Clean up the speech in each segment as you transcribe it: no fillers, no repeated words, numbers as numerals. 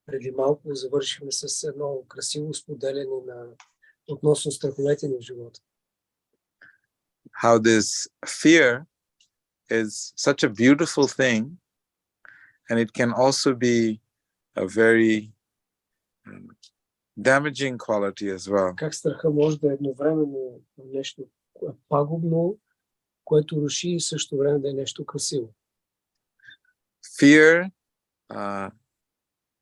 Преди малко завършихме с едно красиво споделяне относно страховете ни в живота. How this fear is such a beautiful thing, and it can also be a very damaging quality as well. Как страха може да е едновременно нещо пагубно, което руши и също време да е нещо красиво. Fear,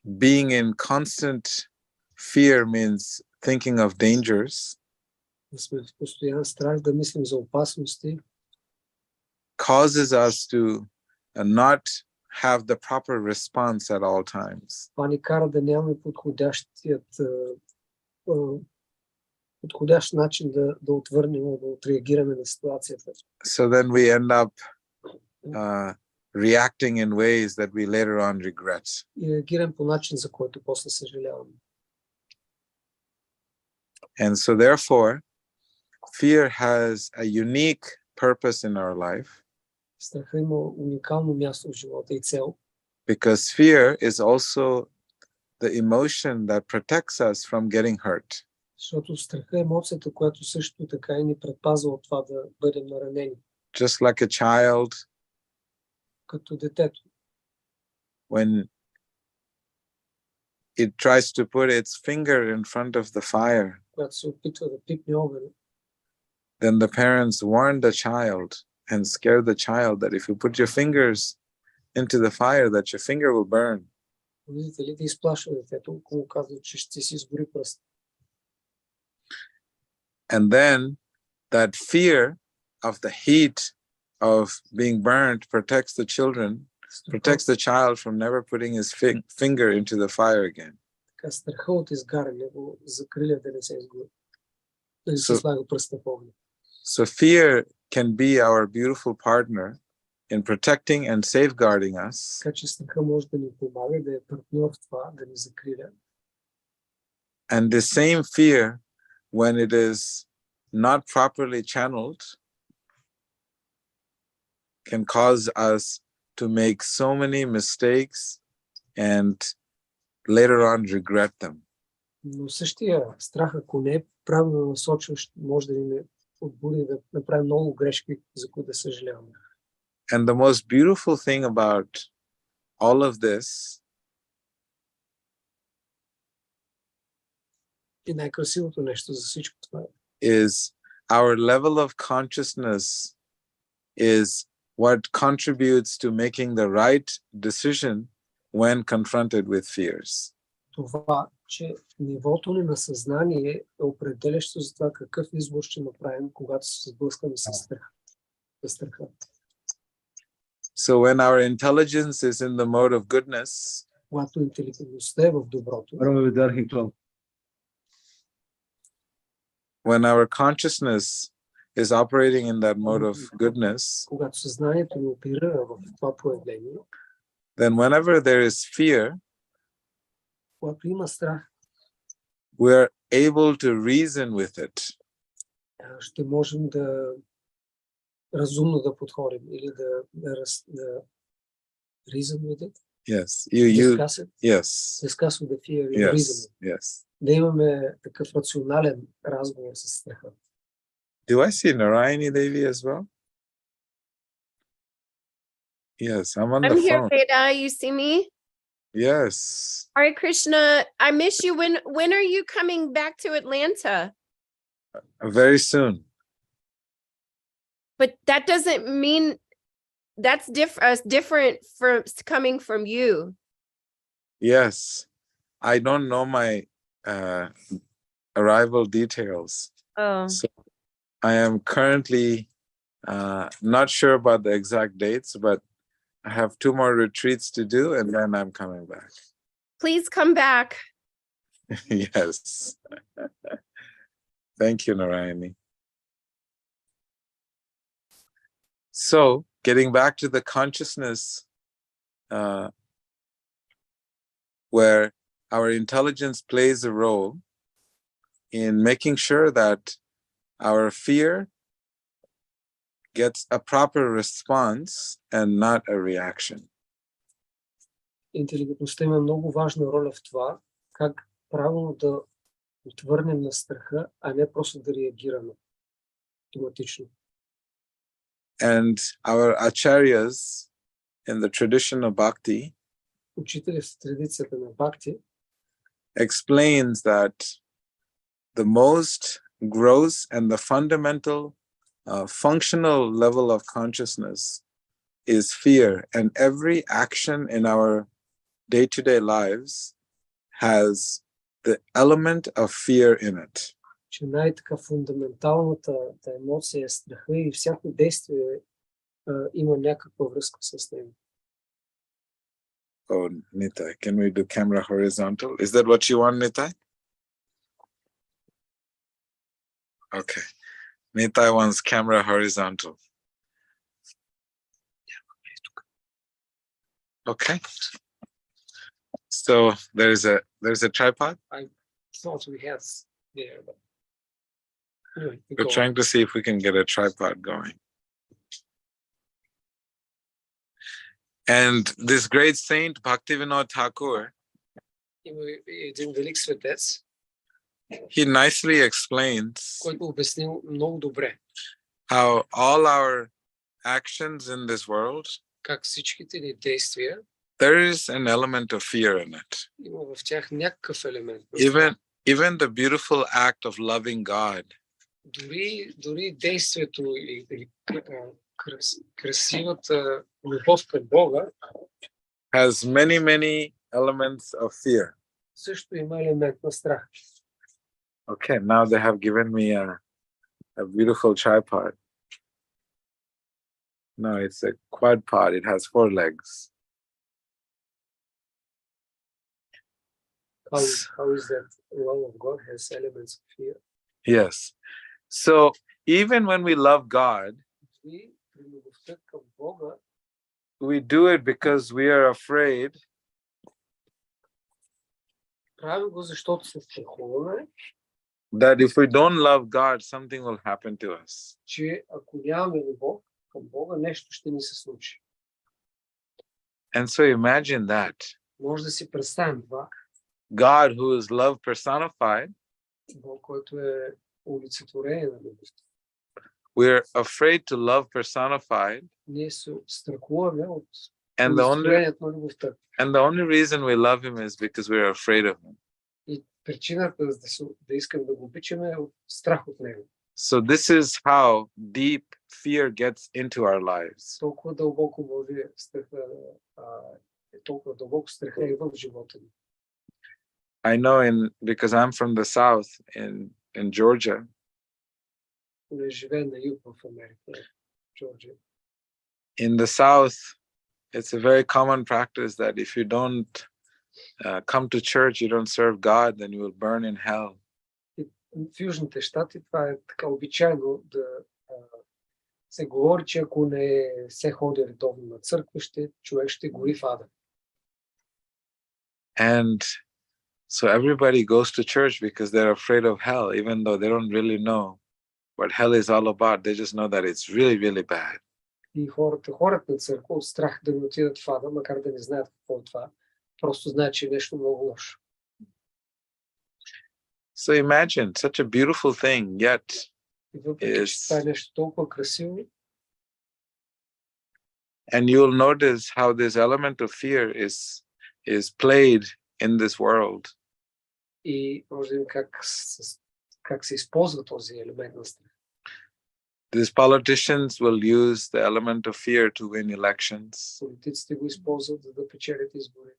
being in constant fear means thinking of dangers. Да сме в постоянен страх, да мислим за опасности. Causes us to not have the proper response at all times. Това ни кара да нямаме подходящ начин да отвърнем, да отреагираме на ситуацията. So then we end up reacting in ways that we later on regret. И реагираме по начин, за който после съжаляваме. And so therefore, fear has a unique purpose in our life. Страха има уникално място в живота и цел. Because fear is also the emotion that protects us from getting hurt. Защото страха е емоцията, която също така и ни предпазва от това да бъдем наранени. Just like a child, като детето. When it tries to put its finger in front of the fire, когато се опитва да пипне огъня, then the parents warn the child and scare the child that if you put your fingers into the fire, that your finger will burn. Родителите изплашват детето, ако му казват, че ще си изгори пръст. And then that fear of the heat of being burned protects the child from never putting his finger into the fire again. Така страха от изгаряне го закриля да не се изгори. Да не се слага пръста в огъня. So fear can be our beautiful partner in protecting and safeguarding us. Така че страха може да ни помага, да е партньор в това, да ни закриля. And the same fear, when it is not properly channeled, can cause us to make so many mistakes and later on regret them. Но същия страх, ако не е правилно насочен, може да ни отбуди да направим много грешки, за които да съжаляваме. And the most beautiful thing about all of this и най-красивото нещо за всичко това is our level of consciousness is what contributes to making the right decision when confronted with fears. Това, че нивото ни на съзнание е определящо за това какъв избор ще направим, когато се сблъскаме с страха. So when our intelligence is in the mode of goodness, когато интелигентността е в доброто, when our consciousness is operating in that mode of goodness, когато съзнанието ни опира в това проявление, then whenever there is fear, когато има страх, we are able to reason with it. Ще можем да разумно да подходим или да reason with it. Yes, discuss it. Yes. Discuss with the fear. Yes. Reason. Yes. Да имаме такъв рационален разговор с страха. Do I see Narayani Devi as well? Yes, I'm on the phone. I'm here, Veda. You see me? Yes. Hare Krishna. I miss you. When are you coming back to Atlanta? Very soon. But that doesn't mean that's different from coming from you. Yes. I don't know my arrival details. Oh. So I am currently not sure about the exact dates, but I have 2 more retreats to do, and then I'm coming back. Please come back. Yes. Thank you, Narayani. So, getting back to the consciousness where our intelligence plays a role in making sure that our fear gets a proper response and not a reaction. интелигентността има много важна роля в това, как правилно да отвърнем на страха, а не просто да реагираме автоматично. And our acharyas in the tradition of bhakti Учители в традицията на Бхакти explains that the most gross and the fundamental functional level of consciousness is fear, and every action in our day-to-day lives has the element of fear in it. че най-така фундаменталната емоция е страха и всяко действие има някаква връзка с него. Oh, Nitai, can we do camera horizontal? Is that what you want, Nitai? Okay. Nitai wants camera horizontal. Okay. So there's a tripod. I thought we had there, but anyway, We're trying to see if we can get a tripod going. And this great saint, Bhaktivinoda Thakur, има един велик светец, he nicely explains който обяснил много добре how all our actions in this world, как всичките ни действия there is an element of fear in it. има в тях някакъв елемент. Even the beautiful act of loving God Дори действието или красивата любов към Бога has many elements of fear. също има елемент на страх. Okay, now they have given me a beautiful tripod. No, it's a quad pod. It has 4 legs. How is that love of God has elements of fear? Yes. So even when we love God, И при любовта към Бога we do it because we are afraid правим го, защото се страхуваме, that if we don't love God, something will happen to us. че ако нямаме любов към Бога, нещо ще ни се случи. And so imagine that. Може да си представим това. God, who is love personified, Бог, който е олицетворение на любовта. we're afraid to love personified, Ние се страхуваме от and the олицетворението на любовта. only reason we love him is because we're afraid of him. И причината да искам да го обичаме е от страх от него. So this is how deep fear gets into our lives. Толкова дълбоко може страха, толкова дълбоко страха е в живота ни. I know because I'm from the south in Georgia. Не живее на юг в Америка, Джорджия. In the south, it's a very common practice that if you don't come to church, you don't serve God, then you will burn in hell. В Южните щати това е така обичайно да се говори, че ако не се ходи редовно на църква, човек ще гори в ада. And so everybody goes to church because they're afraid of hell, even though they don't really know what hell is all about. They just know that it's really bad. И хората ходят на църква от страх да не отидат в ада, макар да не знаят какво е това. Просто знаят, че е нещо много лошо. So imagine such a beautiful thing, yet И въпреки, че това е нещо толкова красиво, and you'll notice how this element of fear is played in this world. И може да видим как се използва този елемент на страх. These politicians will use the element of fear to win elections. Политиците го използват, за да печелят избори.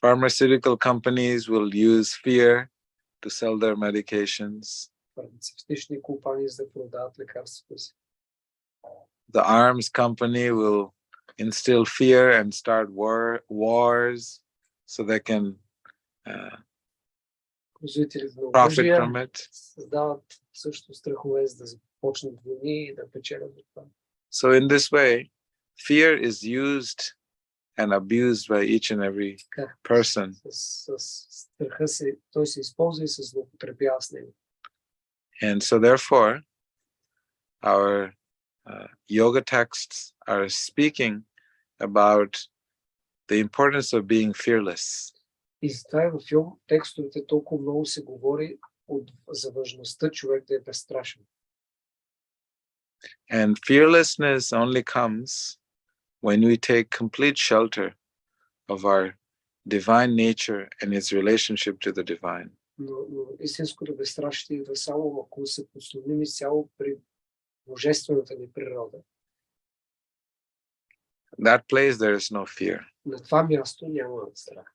Pharmaceutical companies will use fear to sell their medications. Фармацевтични компании за да продават лекарствата си. The arms company will instill fear and start wars so they can profit from it. Създават също страхове, за да започнат войни и да печелят от това. So in this way, fear is used and abused by each and every person. Страха се, той се използва и се злоупотребява с него. And so therefore, our yoga texts are speaking about the importance of being fearless. И затова във филм текстовете толкова много се говори за важността човек да е безстрашен. And fearlessness only comes when we take complete shelter of our divine nature and its relationship to the divine. Но истинското безстрашие идва само ако се подслоним изцяло при божествената ни природа. That place there is no fear. На това място няма страх.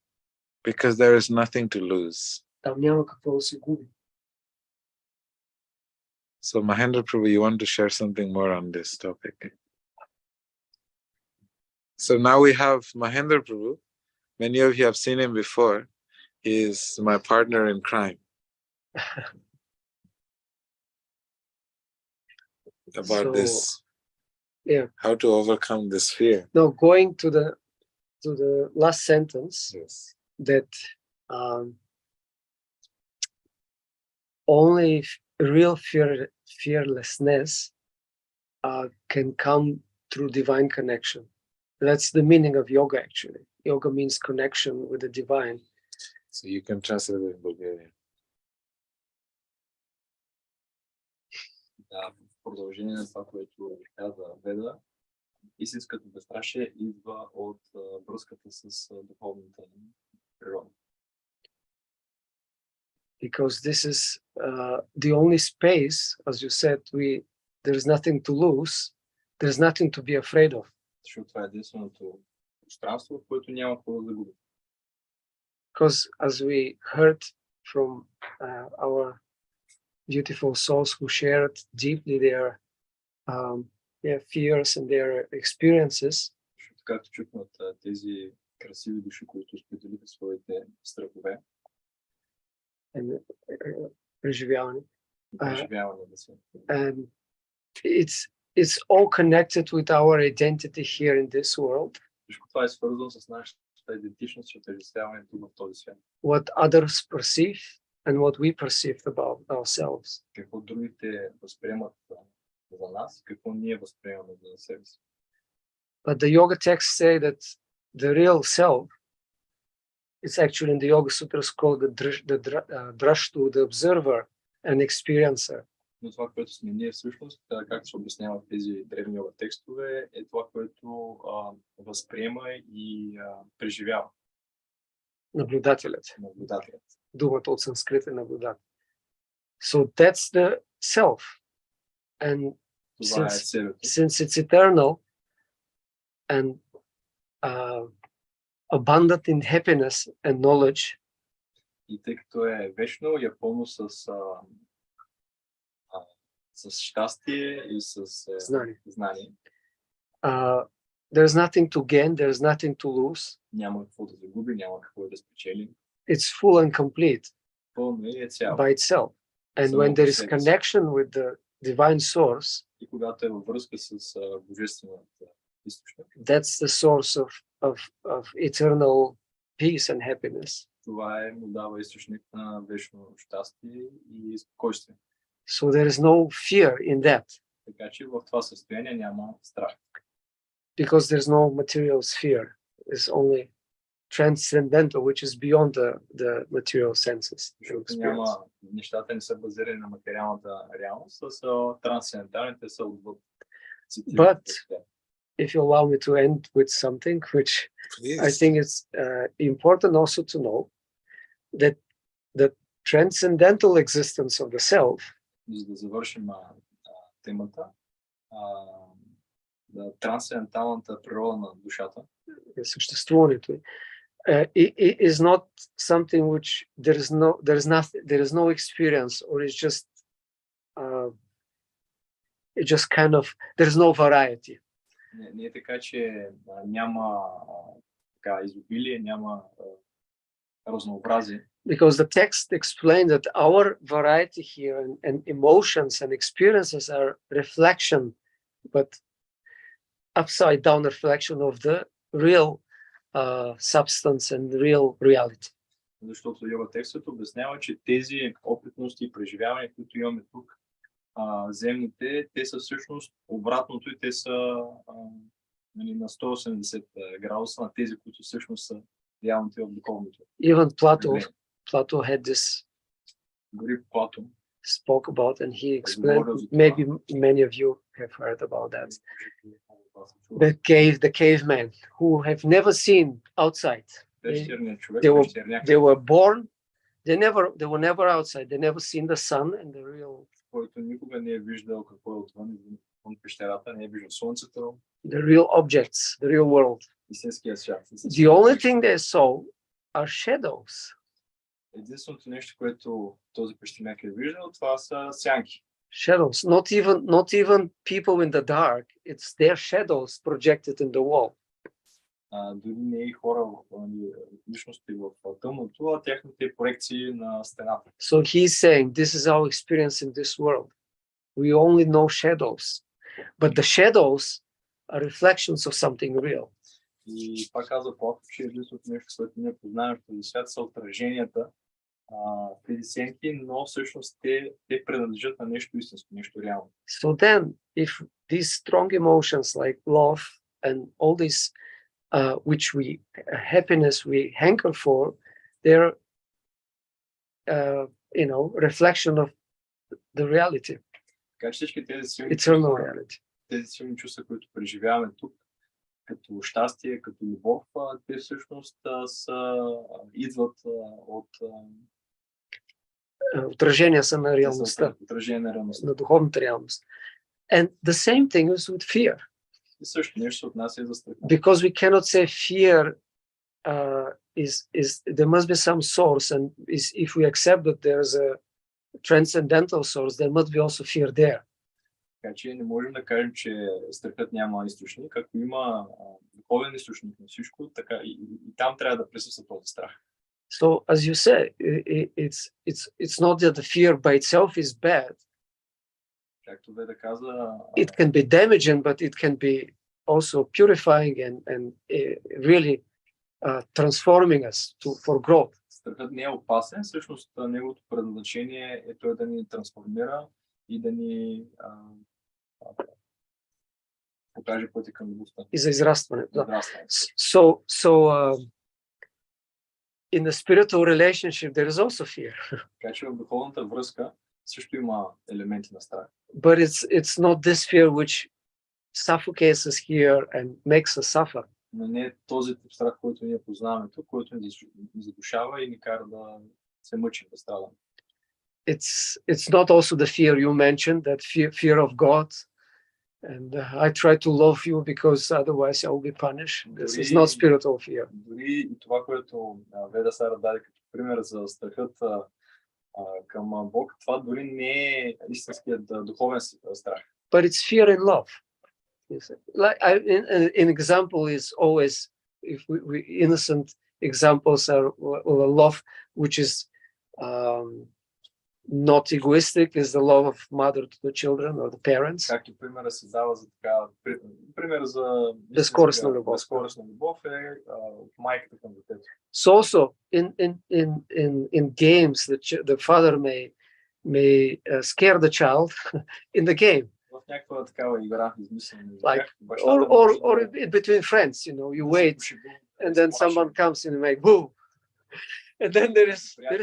Because there is nothing to lose. Там няма какво да се губи. So Mahendra Prabhu, you want to share something more on this topic? So now we have Mahendra Prabhu. Many of you have seen him before. He is my partner in crime. About this. Yeah. How to overcome this fear. Now going to the last sentence, Yes. that only real fearlessness can come through divine connection. That's the meaning of yoga, actually. Yoga means connection with the divine. So you can translate it in Bulgarian. Да, в продължение на това, което каза Веда, истинското безстрашие идва от връзката с духовната природа. Because this is the only space, as you said, there is nothing to lose, there is nothing to be afraid of. Защото това е единственото пространство, в което няма какво да загуби. Because as we heard from our beautiful souls who shared deeply their fears and their experiences, Както чухме от тези красиви души, които споделиха своите страхове and преживяване, и преживяване на света. and it's all connected with our identity here in this world. Всичко това е свързано с нашата идентичност и отъждествяването в този свят. What others perceive and what we perceive about ourselves. Какво другите възприемат за нас, какво ние възприемаме за себе си. But the yoga texts say that the real self, it's actually in the Yoga Sutras called the drashtu, the observer and experiencer. Но това, което сме ние всъщност, както се обяснява в тези древни йога текстове, е това, което възприема и преживява. Наблюдателят. Наблюдателят. Думата от санскрит е наблюдател. So that's the self. And Това е себето. since it's eternal and abundant in happiness and knowledge, И тъй като е вечно и е пълно с щастие и с знание. There's nothing to gain, there's nothing to lose. Няма какво да загуби, няма какво да спечели. It's full and complete Пълно е цяло. by itself. And when there is connection with the divine source, И когато е във връзка с божествената източник, that's the source of eternal peace and happiness. това му дава източник на вечно щастие и спокойствие. So there is no fear in that, Така че в това състояние няма страх. because there's no material sphere. It's only transcendental, which is beyond the material senses. Няма, нещата не са базирани на материалната реалност, а са трансценденталните, са отвъд. But if you allow me to end with something which I think it's important also to know, that the transcendental existence of the self, За да завършим темата, трансценденталната природа на душата, съществуването is not something which there is no experience, or it's just kind of, there is no variety. Не е така, че няма изобилие, няма разнообразие. Because the text explained that our variety here and emotions and experiences are reflection, but upside down reflection of the real substance and real reality. Защото йога текстът обяснява, че тези опитности и преживявания, които имаме тук, земните, те са всъщност обратното и те са нали, на 180 градуса на тези, които всъщност са реалните в духовното. Even Plato явление. had this Дори Плато, spoke about, and he explained. говорил за това. Maybe many of you have heard about that. може би много от вас са чували. The cavemen who have never seen outside. Пещерният човек, they were- пещерняк, They were born. They were never outside. They never seen the sun and the real, който никога не е виждал какво е отвън, извън пещерата, не е виждал слънцето, the real objects, the real world. истинския свят. The only thing they saw are shadows. Единственото нещо, което този пещерняк е виждал, това са сянки. Shadows. Not even people in the dark. It's their shadows projected in the wall. Дори не и хора, личности в тъмното, а тяхните проекции на стената. So he's saying this is our experience in this world. We only know shadows, but the shadows are reflections of something real. И пак казва Платов, че единственото нещо, което ние познаем в този свят, са отраженията, тези сенки, но всъщност те принадлежат на нещо истинско, нещо реално. So then, if these strong emotions like love and all these, which happiness we hanker for, they're, reflection of the reality, Така че всички тези силни eternal чувства, reality. тези силни чувства, които преживяваме тук, като щастие, като любов, те всъщност идват от Отражения са на реалността, отражение на реалността. на духовната реалност. And the same thing is with fear. И също нещо се отнася и за страха. Because we cannot say fear there must be some source, and if we accept that there is a transcendental source, there must be also fear there. Така че не можем да кажем, че страхът няма източник. Ако има духовен източник на всичко, така и там трябва да присъства този страх. So, as you say, it's not that the fear by itself is bad. Както Веда каза, It can be damaging, but it can be also purifying and really transforming us for growth. страхът не е опасен, всъщност неговото предназначение е той да ни трансформира и да ни покаже пътя към любовта. И за израстване. Да. Израстване. So in the spiritual relationship, there is also fear. Така че в духовната връзка също има елементи на страх. But it's not this fear which suffocates us here and makes us suffer. Но не е този тип страх, който ние познаваме тук, който ни задушава и ни кара да се мъчим, да страдаме. It's not also the fear you mentioned, that fear of God. And I try to love you because otherwise I will be punished. This is not spiritual fear. Дори и това, което Веда Сара даде като пример за страхът към Бог, това дори не е истинският духовен страх. But it's fear in love. Like an example is always, if we innocent examples are love, which is not egoistic, is the love of mother to the children or the parents. Както примера се дава за така, пример за безкористна любов. Безкористна любов е от майката към детето. So also in games, the father may scare the child in the game. В някаква такава игра измислена. Like, or between friends, you wait, and then someone comes in and make boo, and then there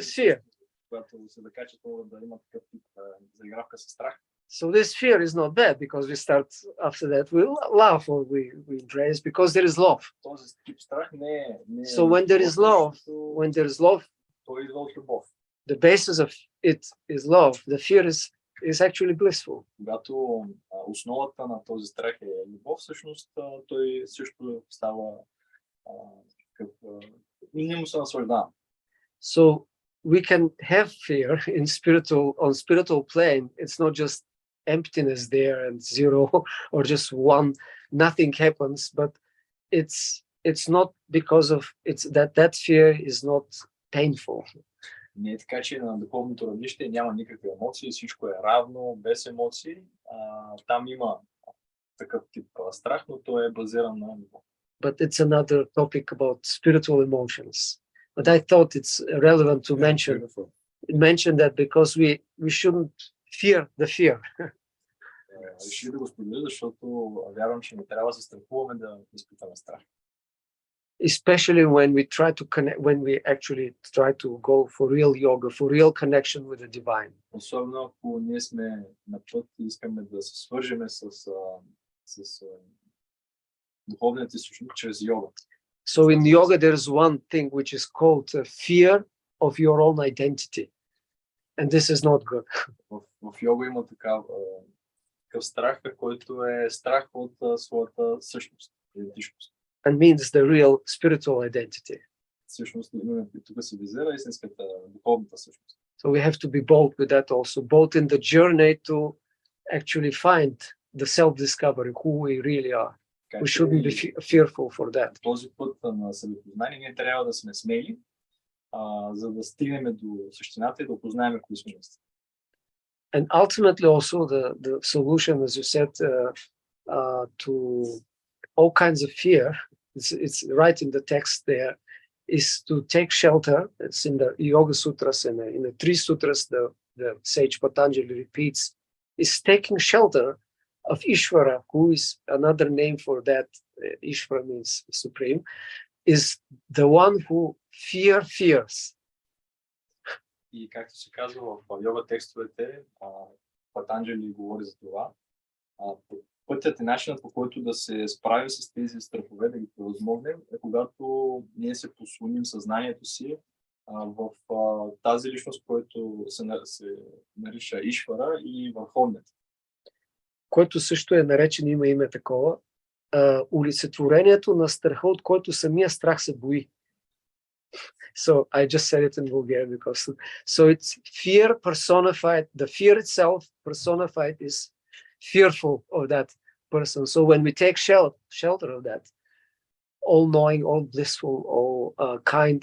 is fear. Когато се закачат, могат да има такъв тип заигравка със страх. So this fear is not bad because we start after that we laugh or we embrace because there is love. Този тип страх не е. So when there is love, той идва от любов. the basis of it is love. The fear is actually blissful. Когато основата на този страх е любов, всъщност той също става не му се наслаждава. So we can have fear on spiritual plane. It's not just emptiness there and zero or just one, nothing happens, but it's not because of that fear is not painful. Не е така, че на духовното равнище няма никакви емоции, всичко е равно, без емоции. Там има такъв тип страх, но той е базиран на любов. But it's another topic about spiritual emotions. But I thought it's relevant to mention that because we shouldn't fear the fear. реших да го споделя, защото вярвам, че не трябва да се страхуваме да изпитаме страх. Especially when we try to connect, when we actually try to go for real yoga, for real connection with the divine. Особено ако ние сме на път и искаме да се свържеме с духовният източник чрез йога. So in yoga, there is one thing which is called fear of your own identity. And this is not good. В йога има такъв страх, който е страх от своята същност, идентичност. And means the real spiritual identity. Всъщност, тук се визира истинската духовната същност. So we have to be bold with that also, both in the journey to actually find the self-discovery, who we really are. We shouldn't be fearful for that. Този път на себепознание ние трябва да сме смели, за да стигнем до същината и да опознаем кои сме. And ultimately also the solution, as you said, to all kinds of fear, it's right in the text there, is to take shelter. It's in the Yoga Sutras and in the 3 sutras the sage Patanjali repeats, is taking shelter of Ishvara, who is another name for that. Ishvara means supreme, is the one who fears. И както се казва в йога текстовете, Патанджали говори за това. Пътят и начинът, по който да се справим с тези страхове, да ги превъзмогнем, е когато ние се послоним съзнанието си в тази личност, който се нарича Ишвара и върховният. Който също е наречен, има име такова, олицетворението на страха, от който самия страх се бои. So I just said it in Bulgarian because so it's fear personified. The fear itself personified is fearful of that person. So when we take shelter of that all-knowing, all blissful, all kind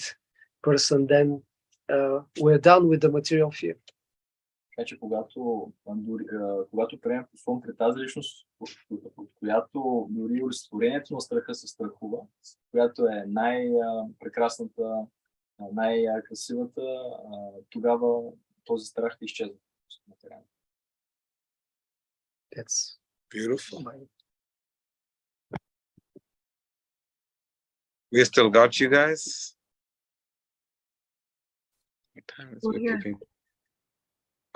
person, then we're done with the material fear. Така че когато приемем послон пред тази личност, от която дори олицетворението на страха се страхува, която е най-прекрасната, най-красивата, тогава този страх изчезва. That's beautiful. We still got you guys? What time is it? Yeah.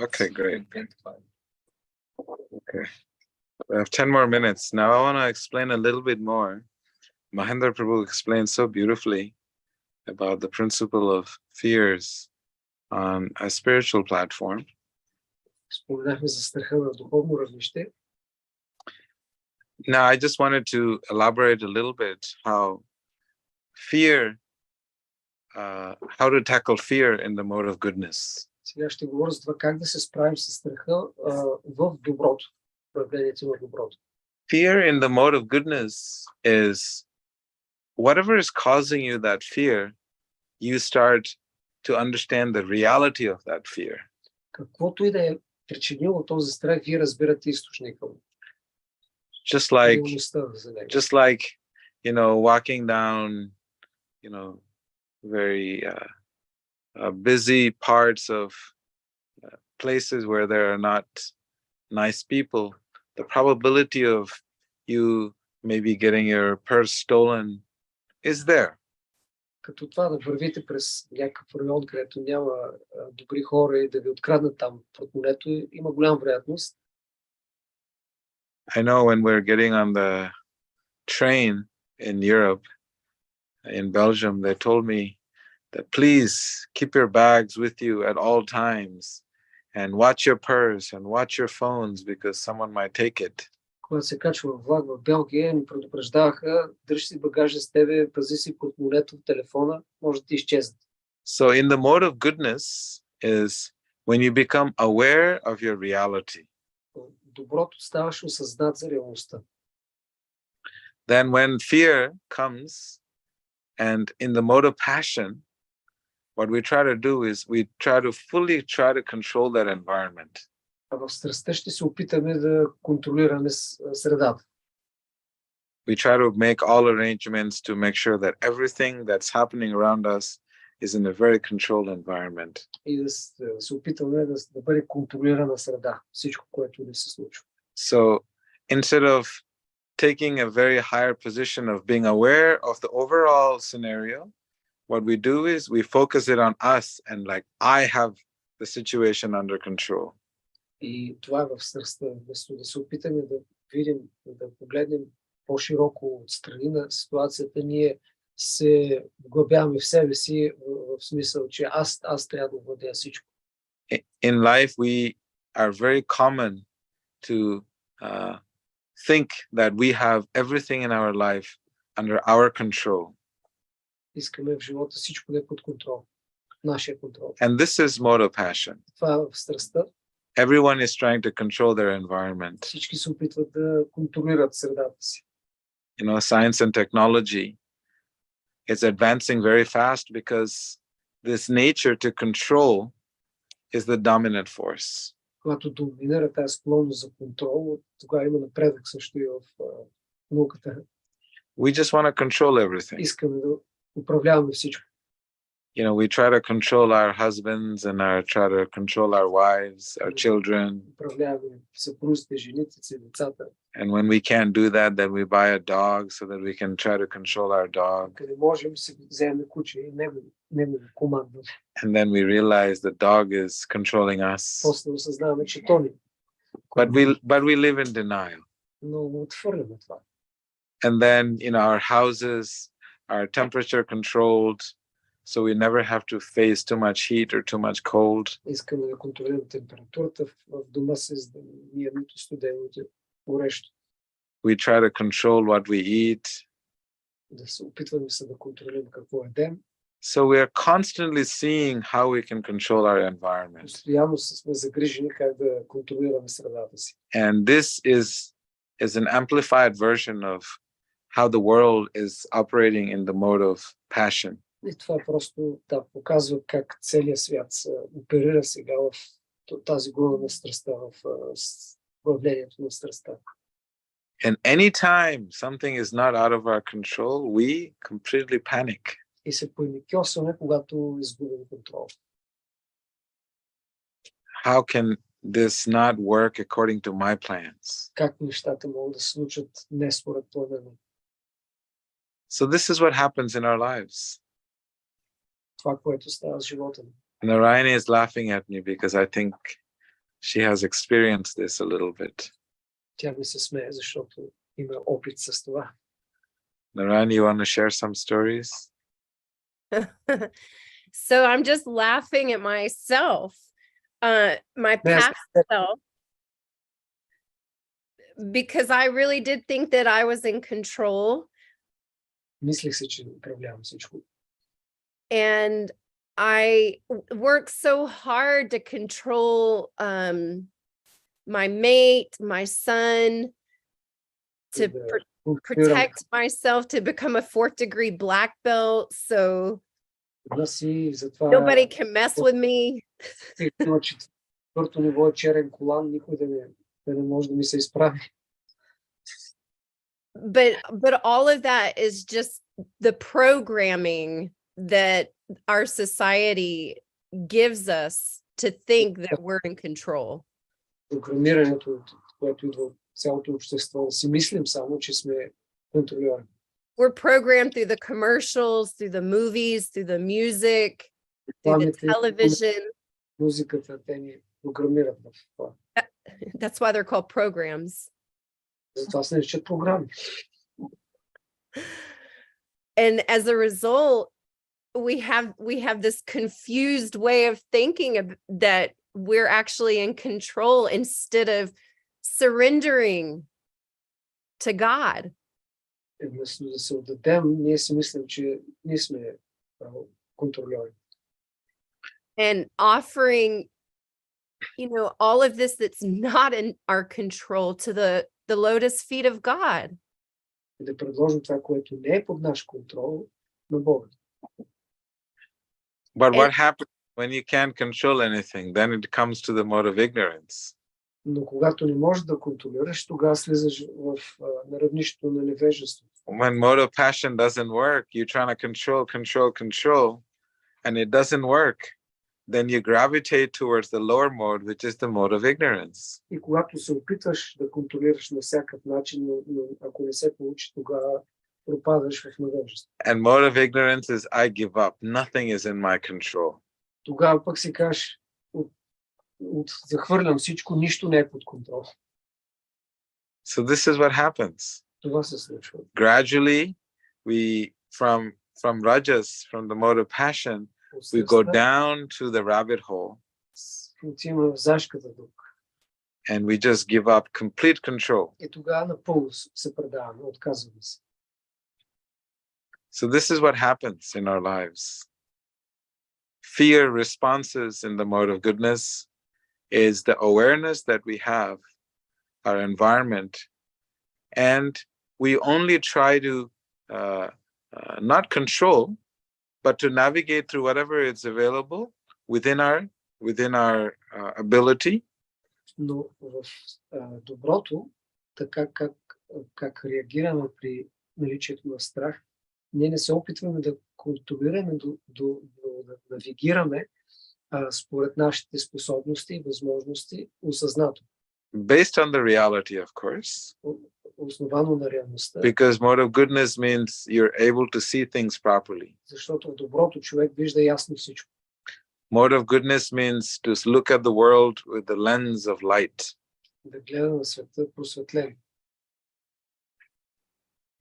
Okay, great. Okay. We have 10 more minutes. Now I want to explain a little bit more. Mahendra Prabhu explained so beautifully about the principle of fears on a spiritual platform. Споменахме за страха на духовно равнище. Now I just wanted to elaborate a little bit how how to tackle fear in the mode of goodness. Сега ще говоря за това как да се справим с страха в доброто, проявлението на доброто. Fear in the mode of goodness is whatever is causing you that fear, you start to understand the reality of that fear. Каквото и да е причинило този страх, вие разбирате източника му. Just like, walking down, very busy parts of places where there are not nice people, the probability of you maybe getting your purse stolen is there. Като това да вървите през някакъв район, където няма добри хора и да ви откраднат там портмонето, има голяма вероятност. I know when we're getting on the train in Europe, in Belgium, they told me that please keep your bags with you at all times and watch your purse and watch your phones because someone might take it. Когато се качва влак в Белгия, ми предупреждаваха, дръж си багажа с тебе, пази си портмонето в телефона, може да ти изчезне. So in the mode of goodness is when you become aware of your reality. Доброто ставаш осъзнат за реалността. Then when fear comes and in the mode of passion, what we try to do is we try to fully control that environment. А в страстта ще се опитаме да контролираме средата. We try to make all arrangements to make sure that everything that's happening around us is in a very controlled environment. И да се опитаме да бъде контролирана среда, всичко, което ни се случва. So instead of taking a very higher position of being aware of the overall scenario, what we do is we focus it on us and like, I have the situation under control. И това е в страстта. Вместо да се опитаме да видим, да погледнем по-широко отстрани на ситуацията, ние се вглъбяваме в себе си в смисъл, че аз трябва да владея всичко. In life, we are very common to think that we have everything in our life under our control. Искаме в живота всичко да е под контрол. Нашия контрол. And this is mode of passion. Това е в страстта. Everyone is trying to control their environment. Всички се опитват да контролират средата си. You know, science and technology is advancing very fast because this nature to control is the dominant force. Когато доминира тази склонност за контрол, тогава има напредък също и в науката. We just want to control everything. Искаме да управляваме всичко. You know, we try to control our husbands and try to control our wives, our children. Управляваме съпрузите, жените си, децата. And when we can't do that, then we buy a dog so that we can try to control our dog. Къде можем си вземем куче и него командваме. And then we realize the dog is controlling us. После осъзнаваме, че то ни. But we live in denial. Но отвърляме това. And then, you know, our houses are temperature controlled, so we never have to face too much heat or too much cold. Искаме да контролираме температурата в дома си, за да ни е нито студено, нито горещо. We try to control what we eat. Да се опитваме се да контролираме какво едем. So we are constantly seeing how we can control our environment. Постоянно сме загрижени как да контролираме средата си. And this is an amplified version of how the world is operating in the mode of passion. И това просто показва как целият свят се оперира сега в тази глава на страстта, в управлението на страстта. And anytime something is not out of our control, we completely panic. И се поемикьосваме, когато изгубим контрол. How can this not work according to my plans? Как нещата могат да се случат не според плана ми? So this is what happens in our lives. Това, което става с живота ми. Narayani is laughing at me because I think she has experienced this a little bit. Тя ми се смее, защото има опит с това. Narayani, you want to share some stories? So I'm just laughing at myself, my past self, because I really did think that I was in control. Мислих се, че управлявам всичко. And I worked so hard to control my mate, my son, to protect myself, to become a 4th degree black belt, so nobody can mess with me. Четвърто ниво е черен колан, никой да не може да ми се изправи. But all of that is just the programming that our society gives us to think that we're in control. Програмирането, което идва от цялото общество, си мислим само, че сме контролирани. We're programmed through the commercials, through the movies, through the music, through the television. Музиката, те ни програмират в това. That's why they're called programs. Затова се наричат програми. And as a result, we have this confused way of thinking that we're actually in control instead of surrendering to God. Вместо да се отдадем, ние си мислим, че ние сме контролери. And offering, all of this that's not in our control to the lotus feet of God. Да предложим това, което не е под наш контрол, на Бога. But what happens when you can't control anything? Then it comes to the mode of ignorance. Но когато не можеш да контролираш, тогава слизаш на равнището на невежество. When mode of passion doesn't work, you're trying to control, and it doesn't work. then you gravitate towards the lower mode, which is the mode of ignorance. И когато се опитваш да контролираш на всякакъв начин, но ако не се получи, тогава пропадаш в невежество. And mode of ignorance is I give up. Nothing is in my control. Тогава пък си кажеш, захвърлям всичко, нищо не е под контрол. So this is what happens. Това се случва. Gradually, we from rajas, from the mode of passion, we go down to the rabbit hole. Отиваме в зашката тук. And we just give up complete control. И тогава напълно се предаваме, отказваме се. So this is what happens in our lives. Fear responses in the mode of goodness is the awareness that we have, our environment, and we only try to not control, but to navigate through whatever is available within our ability. Но в доброто, така как реагираме при наличието на страх, ние не се опитваме да контролираме, да навигираме според нашите способности и възможности осъзнато. Based on the reality, of course. Основано на реалността. Because mode of goodness means you're able to see things properly. Защото в доброто човек вижда ясно всичко. Mode of goodness means to look at the world with the lens of light. Да гледа на света просветлен.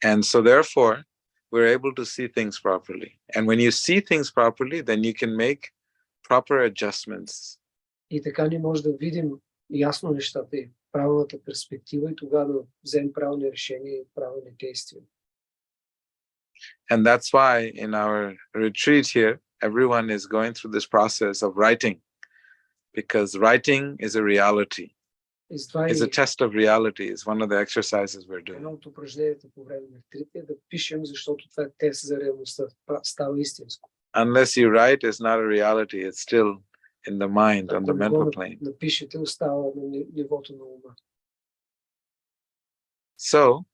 And so therefore, we're able to see things properly. And when you see things properly, then you can make proper adjustments. И така ние може да видим ясно нещата и правилната перспектива и тогава да вземем правилни решения и правилни действия. And that's why in our retreat here, everyone is going through this process of writing, because writing is a reality. It's a test of reality. It's one of the exercises we're doing. Едно от упражненията по време на ретрит е да пишем, защото това е тест за реалността. Става истинско. Unless you write, it's not a reality. It's still in the mind, on the mental plane. Напишете, остава на нивото на ума. So,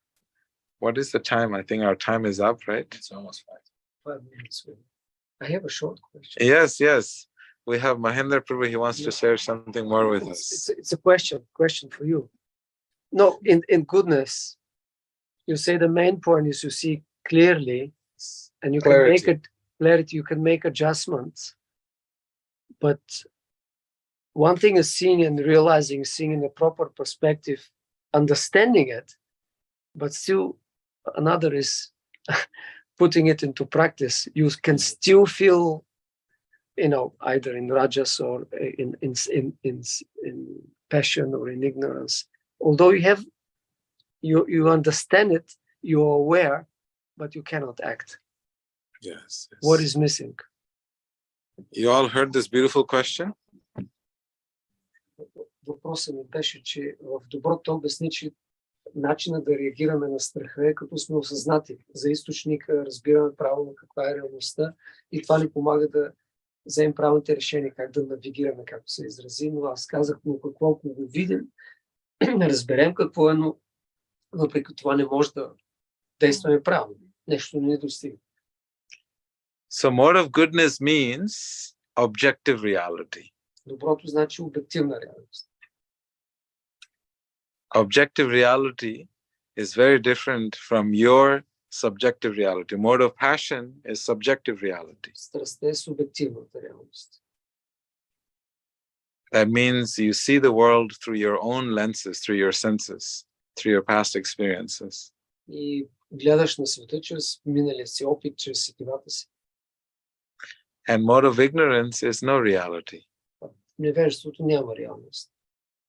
what is the time? I think our time is up, right? It's almost 5 minutes. I have a short question. Yes. We have Mahendra Prabhu. He wants to share something more with us. It's a question for you. No, in goodness, you say the main point is you see clearly, and you can make it clarity. You can make adjustments, but one thing is seeing and realizing, seeing in a proper perspective, understanding it, but still another is putting it into practice. You can still feel, either in rajas or in passion or in ignorance. Although you understand it, you're aware, but you cannot act. Yes. What is missing? You all heard this beautiful question? Въпросът ми беше, че в доброто обясни, че начинът да реагираме на страха е като сме осъзнати за източника, разбираме правилно каква е реалността и това ни помага да вземем правилните решения, как да навигираме, както се изрази. Но аз казах, но какво ако го видим, разберем какво е, но въпреки това не може да действаме правилно. Нещо не достига. So mode of goodness means objective reality. Доброто значи обективна реалност. Objective reality is very different from your subjective reality. Mode of passion is subjective reality. Страстта е субективната реалност. That means you see the world through your own lenses, through your senses, through your past experiences. И гледаш на света чрез миналия си опит, чрез сетивата си. And mode of ignorance is no reality. Невежеството няма реалност.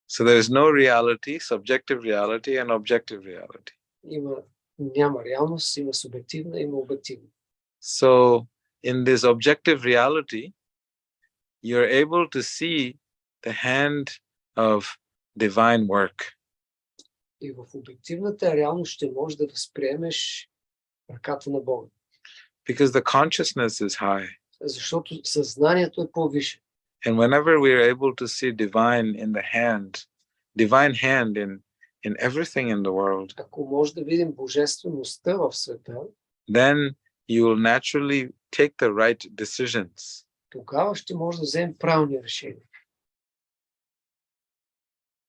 So there is no reality, subjective reality, and objective reality. Няма реалност, има субективна, има обективна. So in this objective reality, you're able to see the hand of divine work. И в обективната реалност ще можеш да възприемеш ръката на Бога. Because the consciousness is high. Защото съзнанието е по-висше. And whenever we are able to see divine hand in everything in the world, ако може да видим божествеността в света, then you will naturally take the right decisions. тогава ще може да вземем правилни решения.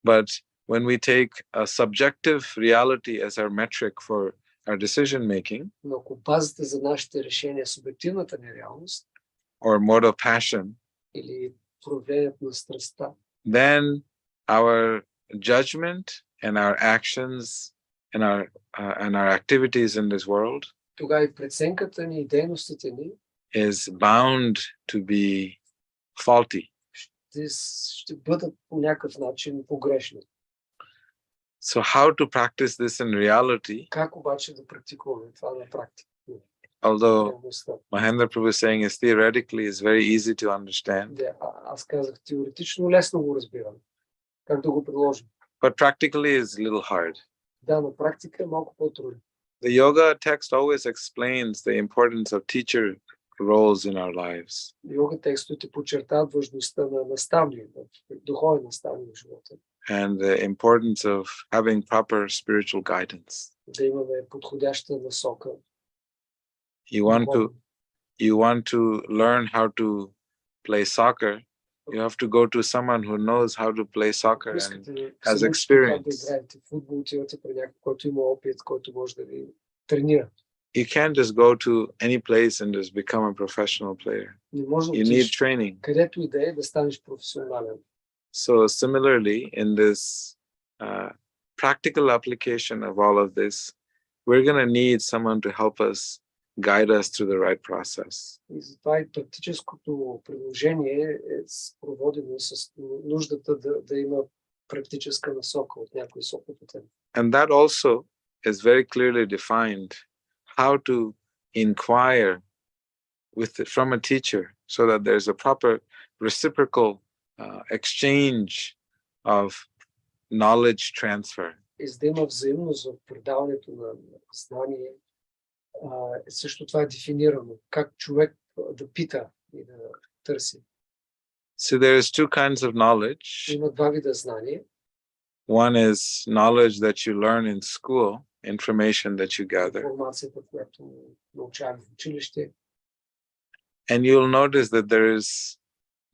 But when we take a subjective reality as our metric for our decision making, Но ако базата за нашите решения е субективната нереалност or mortal passion, или проявлението на страстта, then our judgment and our actions and our activities in this world тогава и преценката ни и дейностите ни is bound to be faulty. ще бъдат по някакъв начин погрешни. So how to practice this in reality? Как обаче да практикуваме това на практика? Although Реалността. Mahendra Prabhu is saying is theoretically is very easy to understand, Да, аз казах теоретично лесно го разбирам. Как да го приложим? but practically is a little hard. Да, на практика е малко по-трудно. The yoga text always explains the importance of teacher roles in our lives. Йога текстовете подчертават важността на наставник, духовен наставник в живота. And the importance of having proper spiritual guidance. Да имаме подходяща насока. You want to learn how to play soccer, you have to go to someone who knows how to play soccer and has experience. Да играете футбол, отивате при някой, който има опит, който може да ви тренира. You can't just go to any place and just become a professional player. Не може да You need training. където и да е да станеш професионален. So similarly, in this practical application of all of this, we're going to need someone to help us guide us through the right process. И затова и практическото приложение е проводено с нуждата да има практическа насока от някой с опитен. And that also is very clearly defined how to inquire from a teacher so that there's a proper reciprocal exchange of knowledge transfer. И за да има взаимност в предаването на знание, също това е дефинирано. Как човек да пита и да търси. So there is two kinds of knowledge. Има два вида знание. One is knowledge that you learn in school, information that you gather. Информацията, която научаваме в училище. And you'll notice that there is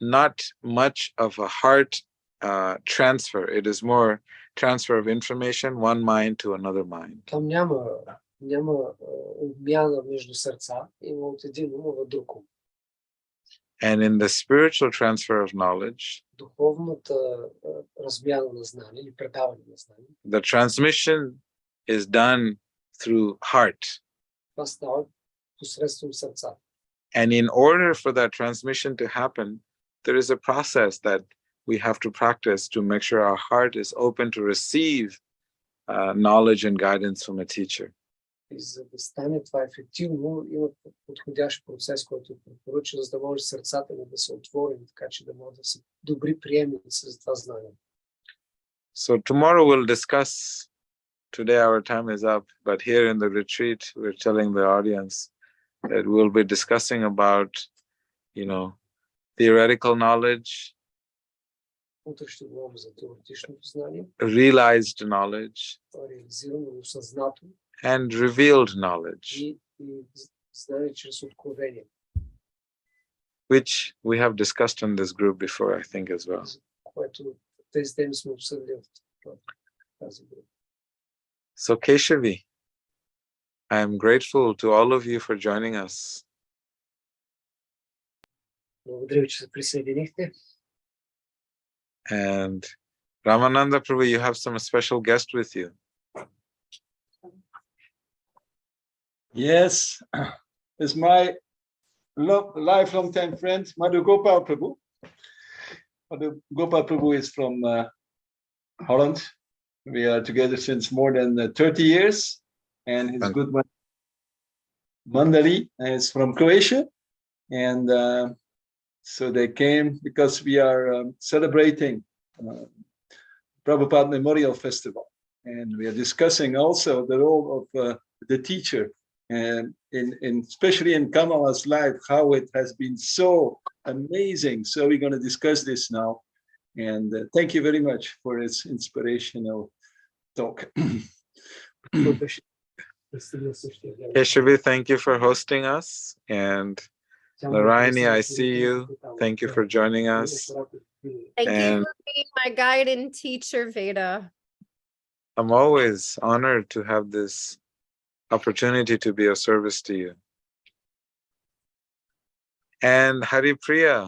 not much of a heart transfer. It is more transfer of information, one mind to another mind. Там няма обмяна между сърца, има от един ум в друг ум. And in the spiritual transfer of knowledge, духовната размяна на знание или предаване на знание, the transmission is done through heart. това става посредством сърца. And in order for that transmission to happen, there is a process that we have to practice to make sure our heart is open to receive knowledge and guidance from a teacher. И за да стане това ефективно, има подходящ процес, който препоръча, за да може сърцата ни да се отвори, така че да може да се добри приемници за това знание. So tomorrow we'll discuss, today our time is up, but here in the retreat, we're telling the audience that we'll be discussing about, theoretical knowledge, Утре ще говорим за теоретичното знание, realized knowledge, реализирано, осъзнато and revealed knowledge, и знание чрез откровение, which we have discussed in this group before, I think, as well. което тези теми сме обсъдили в тази група. So Keshavi, I am grateful to all of you for joining us. Благодаря ви, че се присъединихте. And Ramananda Prabhu, you have some special guest with you. Yes, it's my lifelong time friend, Madhu Gopal Prabhu. Madhu Gopal Prabhu is from Holland. We are together since more than 30 years. And his good man, Mandali, is from Croatia. And so they came because we are celebrating Prabhupada Memorial Festival. And we are discussing also the role of the teacher, and especially in Kamala's life, how it has been so amazing. So we're going to discuss this now. And thank you very much for this inspirational talk. Keshavi, thank you for hosting us. And Narayani, I see you. Thank you for joining us. Thank you And for being my guide and teacher, Veda. I'm always honored to have this opportunity to be of service to you. And Haripriya,